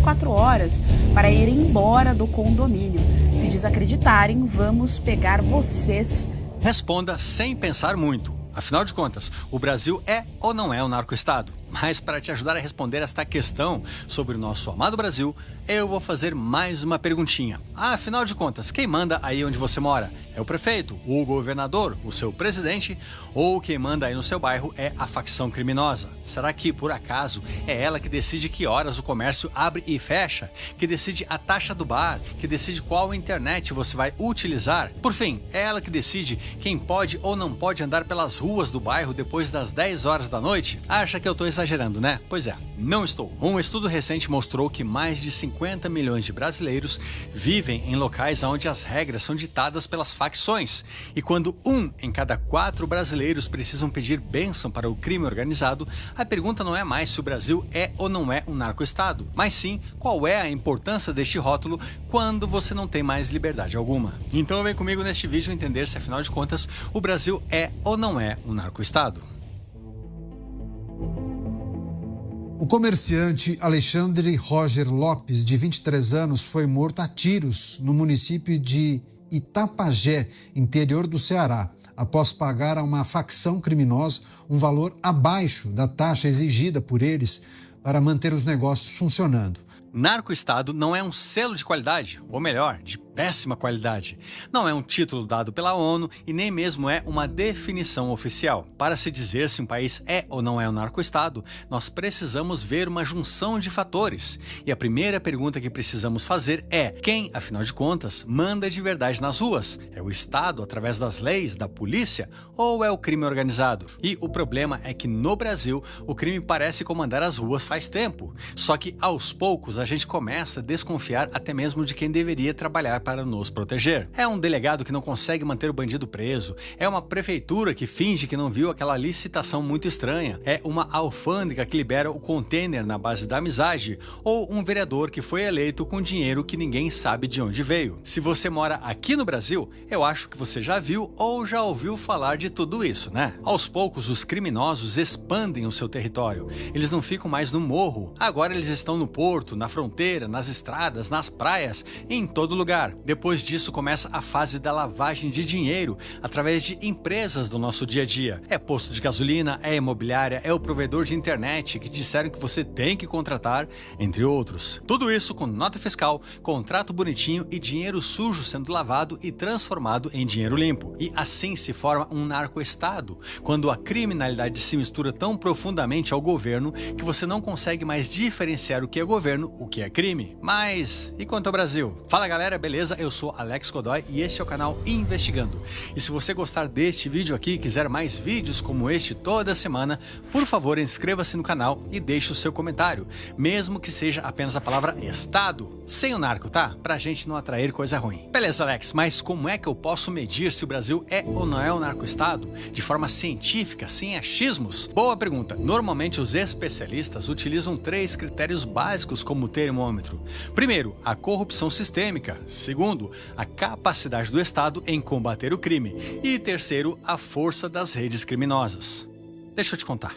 24 horas para ir embora do condomínio. Se desacreditarem, vamos pegar vocês. Responda sem pensar muito. Afinal de contas, o Brasil é ou não é um narco-estado? Mas para te ajudar a responder esta questão sobre o nosso amado Brasil, eu vou fazer mais uma perguntinha. Afinal de contas, quem manda aí onde você mora? É o prefeito, o governador, o seu presidente? Ou quem manda aí no seu bairro é a facção criminosa? Será que, por acaso, é ela que decide que horas o comércio abre e fecha? Que decide a taxa do bar? Que decide qual internet você vai utilizar? Por fim, é ela que decide quem pode ou não pode andar pelas ruas do bairro depois das 10 horas da noite? Acha que eu tô exagerando, né? Pois é, não estou. Um estudo recente mostrou que mais de 50 milhões de brasileiros vivem em locais onde as regras são ditadas pelas facções. E quando 1 em cada 4 brasileiros precisam pedir bênção para o crime organizado, a pergunta não é mais se o Brasil é ou não é um narco-estado, mas sim qual é a importância deste rótulo quando você não tem mais liberdade alguma. Então vem comigo neste vídeo entender se, afinal de contas, o Brasil é ou não é um narco-estado. O comerciante Alexandre Roger Lopes, de 23 anos, foi morto a tiros no município de Itapajé, interior do Ceará, após pagar a uma facção criminosa um valor abaixo da taxa exigida por eles para manter os negócios funcionando. Narco-estado não é um selo de qualidade, ou melhor, de péssima qualidade. Não é um título dado pela ONU e nem mesmo é uma definição oficial. Para se dizer se um país é ou não é um narco-estado, nós precisamos ver uma junção de fatores. E a primeira pergunta que precisamos fazer é: quem, afinal de contas, manda de verdade nas ruas? É o Estado através das leis, da polícia, ou é o crime organizado? E o problema é que no Brasil o crime parece comandar as ruas faz tempo. Só que aos poucos a gente começa a desconfiar até mesmo de quem deveria trabalhar para nos proteger. É um delegado que não consegue manter o bandido preso, é uma prefeitura que finge que não viu aquela licitação muito estranha, é uma alfândega que libera o container na base da amizade, ou um vereador que foi eleito com dinheiro que ninguém sabe de onde veio. Se você mora aqui no Brasil, eu acho que você já viu ou já ouviu falar de tudo isso, né? Aos poucos, os criminosos expandem o seu território. Eles não ficam mais no morro, agora eles estão no porto, na fronteira, nas estradas, nas praias, em todo lugar. Depois disso começa a fase da lavagem de dinheiro através de empresas do nosso dia a dia. É posto de gasolina, é imobiliária, é o provedor de internet que disseram que você tem que contratar, entre outros. Tudo isso com nota fiscal, contrato bonitinho e dinheiro sujo sendo lavado e transformado em dinheiro limpo. E assim se forma um narco-estado, quando a criminalidade se mistura tão profundamente ao governo que você não consegue mais diferenciar o que é governo, o que é crime. Mas e quanto ao Brasil? Fala galera, beleza? Eu sou Alex Godoy e este é o canal Investigando. E se você gostar deste vídeo aqui e quiser mais vídeos como este toda semana, por favor inscreva-se no canal e deixe o seu comentário, mesmo que seja apenas a palavra Estado, sem o narco, tá? Pra gente não atrair coisa ruim. Beleza, Alex, mas como é que eu posso medir se o Brasil é ou não é um narco-estado? De forma científica, sem achismos? Boa pergunta. Normalmente os especialistas utilizam 3 critérios básicos como termômetro. Primeiro, a corrupção sistêmica. Segundo, a capacidade do Estado em combater o crime. E terceiro, a força das redes criminosas. Deixa eu te contar.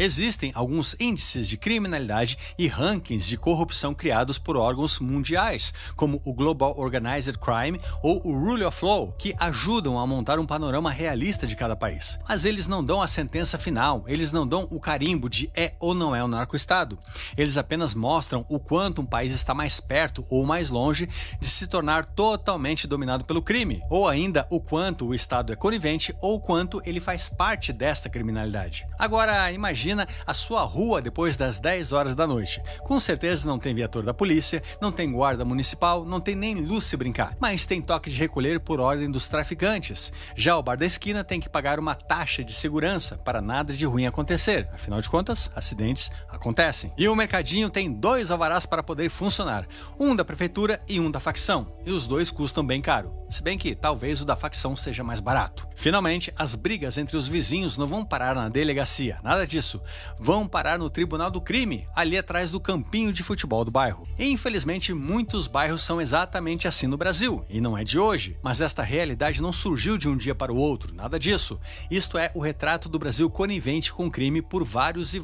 Existem alguns índices de criminalidade e rankings de corrupção criados por órgãos mundiais, como o Global Organized Crime ou o Rule of Law, que ajudam a montar um panorama realista de cada país. Mas eles não dão a sentença final, eles não dão o carimbo de é ou não é um narco-estado. Eles apenas mostram o quanto um país está mais perto ou mais longe de se tornar totalmente dominado pelo crime, ou ainda o quanto o Estado é conivente ou o quanto ele faz parte desta criminalidade. Agora, imagina a sua rua depois das 10 horas da noite. Com certeza não tem viatura da polícia, não tem guarda municipal, não tem nem luz se brincar, mas tem toque de recolher por ordem dos traficantes. Já o bar da esquina tem que pagar uma taxa de segurança para nada de ruim acontecer. Afinal de contas, acidentes acontecem. E o mercadinho tem 2 alvarás para poder funcionar, um da prefeitura e um da facção, e os 2 custam bem caro. se bem que talvez o da facção seja mais barato. Finalmente, as brigas entre os vizinhos não vão parar na delegacia, nada disso. Vão parar no Tribunal do Crime, ali atrás do campinho de futebol do bairro. E, infelizmente, muitos bairros são exatamente assim no Brasil, e não é de hoje. Mas esta realidade não surgiu de um dia para o outro, nada disso. Isto é o retrato do Brasil conivente com o crime por vários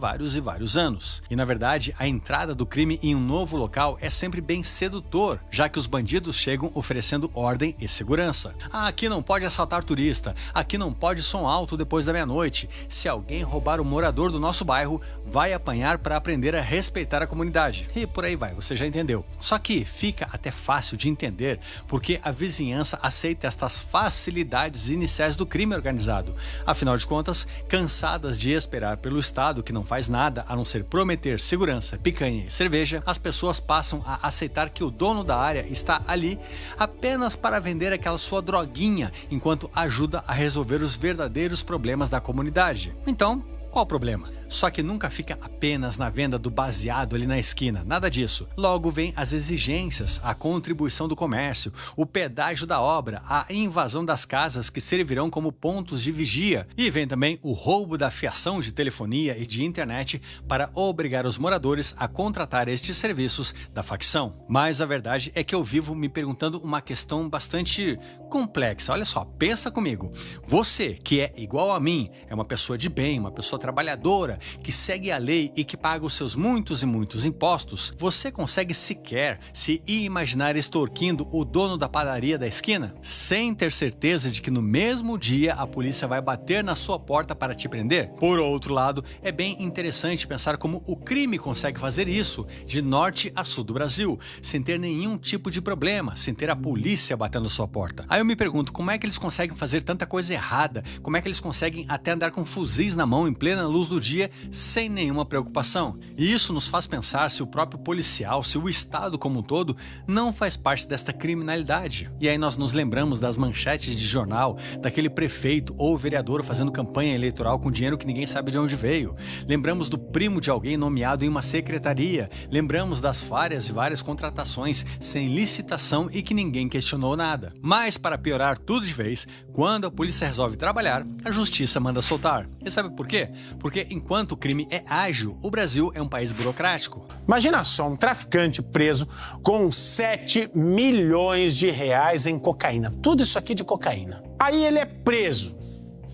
anos. E, na verdade, a entrada do crime em um novo local é sempre bem sedutor, já que os bandidos chegam oferecendo ordem e segurança. Ah, aqui não pode assaltar turista, aqui não pode som alto depois da meia-noite. Se alguém roubar o morador do nosso bairro, vai apanhar para aprender a respeitar a comunidade. E por aí vai, você já entendeu. Só que fica até fácil de entender porque a vizinhança aceita estas facilidades iniciais do crime organizado. Afinal de contas, cansadas de esperar pelo Estado que não faz nada a não ser prometer segurança, picanha e cerveja, as pessoas passam a aceitar que o dono da área está ali apenas para vender aquela sua droguinha, enquanto ajuda a resolver os verdadeiros problemas da comunidade. Então, qual o problema? Só que nunca fica apenas na venda do baseado ali na esquina, nada disso. Logo vem as exigências, a contribuição do comércio, o pedágio da obra, a invasão das casas que servirão como pontos de vigia. E vem também o roubo da fiação de telefonia e de internet para obrigar os moradores a contratar estes serviços da facção. Mas a verdade é que eu vivo me perguntando uma questão bastante complexa. Olha só, pensa comigo. Você, que é igual a mim, é uma pessoa de bem, uma pessoa trabalhadora, que segue a lei e que paga os seus muitos impostos, você consegue sequer se imaginar extorquindo o dono da padaria da esquina, sem ter certeza de que no mesmo dia a polícia vai bater na sua porta para te prender? Por outro lado, é bem interessante pensar como o crime consegue fazer isso de norte a sul do Brasil, sem ter nenhum tipo de problema, sem ter a polícia batendo sua porta. Aí eu me pergunto, como é que eles conseguem fazer tanta coisa errada? Como é que eles conseguem até andar com fuzis na mão em plena luz do dia sem nenhuma preocupação? E isso nos faz pensar se o próprio policial, se o Estado como um todo, não faz parte desta criminalidade. E aí nós nos lembramos das manchetes de jornal, daquele prefeito ou vereador fazendo campanha eleitoral com dinheiro que ninguém sabe de onde veio. Lembramos do primo de alguém nomeado em uma secretaria. Lembramos das várias contratações sem licitação e que ninguém questionou nada. Mas para piorar tudo de vez, quando a polícia resolve trabalhar, a justiça manda soltar. E sabe por quê? Porque enquanto o crime é ágil, o Brasil é um país burocrático. Imagina só, um traficante preso com 7 milhões de reais em cocaína. Tudo isso aqui de cocaína. Aí ele é preso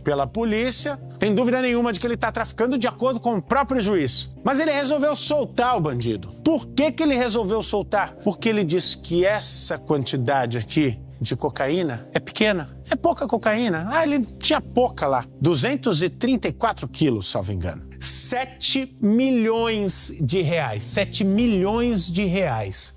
pela polícia, tem dúvida nenhuma de que ele está traficando de acordo com o próprio juiz. Mas ele resolveu soltar o bandido. Por que ele resolveu soltar? Porque ele disse que essa quantidade aqui de cocaína é pequena. É pouca cocaína. Ah, ele tinha pouca lá. 234 quilos, salvo engano. 7 milhões de reais. 7 milhões de reais.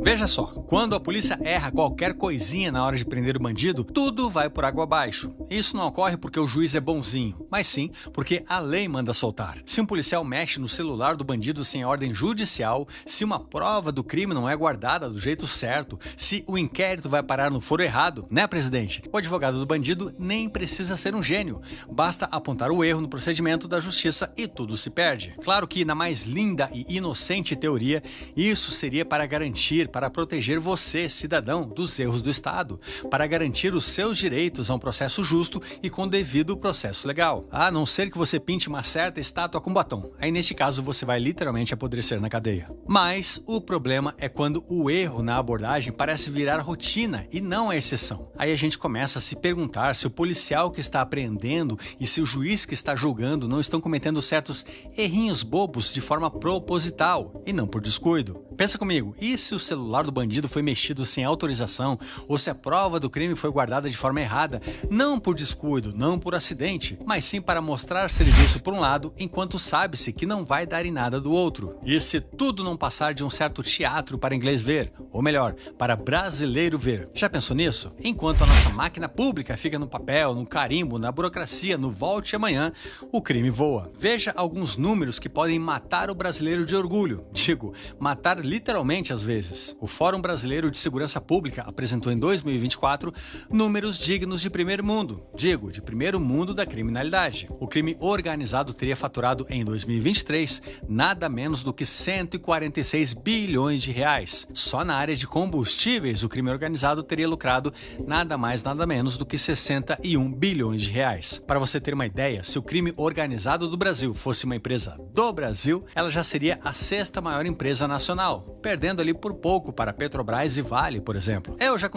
Veja só, quando a polícia erra qualquer coisinha na hora de prender o bandido, tudo vai por água abaixo. Isso não ocorre porque o juiz é bonzinho, mas sim porque a lei manda soltar. Se um policial mexe no celular do bandido sem ordem judicial, se uma prova do crime não é guardada do jeito certo, se o inquérito vai parar no foro errado, né, presidente? O advogado do bandido nem precisa ser um gênio. Basta apontar o erro no procedimento da justiça e tudo se perde. Claro que, na mais linda e inocente teoria, isso seria para garantir, para proteger você, cidadão, dos erros do Estado, para garantir os seus direitos a um processo justo e com devido processo legal. A não ser que você pinte uma certa estátua com batom. Aí, neste caso, você vai literalmente apodrecer na cadeia. Mas o problema é quando o erro na abordagem parece virar rotina e não a exceção. Aí a gente começa a se perguntar se o policial que está apreendendo e se o juiz que está julgando não estão cometendo certos errinhos bobos de forma proposital e não por descuido. Pensa comigo, e se o celular do bandido foi mexido sem autorização ou se a prova do crime foi guardada de forma errada, não por descuido, não por acidente, mas sim para mostrar serviço por um lado, enquanto sabe-se que não vai dar em nada do outro. E se tudo não passar de um certo teatro para inglês ver, ou melhor, para brasileiro ver? Já pensou nisso? Enquanto a nossa máquina pública fica no papel, no carimbo, na burocracia, no volte amanhã, o crime voa. Veja alguns números que podem matar o brasileiro de orgulho. Digo, matar literalmente às vezes. O Fórum Brasileiro de Segurança Pública apresentou em 2024 números dignos de primeiro mundo, de primeiro mundo da criminalidade. O crime organizado teria faturado em 2023 nada menos do que 146 bilhões de reais. Só na área de combustíveis, o crime organizado teria lucrado nada mais, nada menos do que 61 bilhões de reais. Para você ter uma ideia, se o crime organizado do Brasil fosse uma empresa do Brasil, ela já seria a sexta maior empresa nacional, perdendo ali por pouco para Petrobras e Vale, por exemplo. Eu já consigo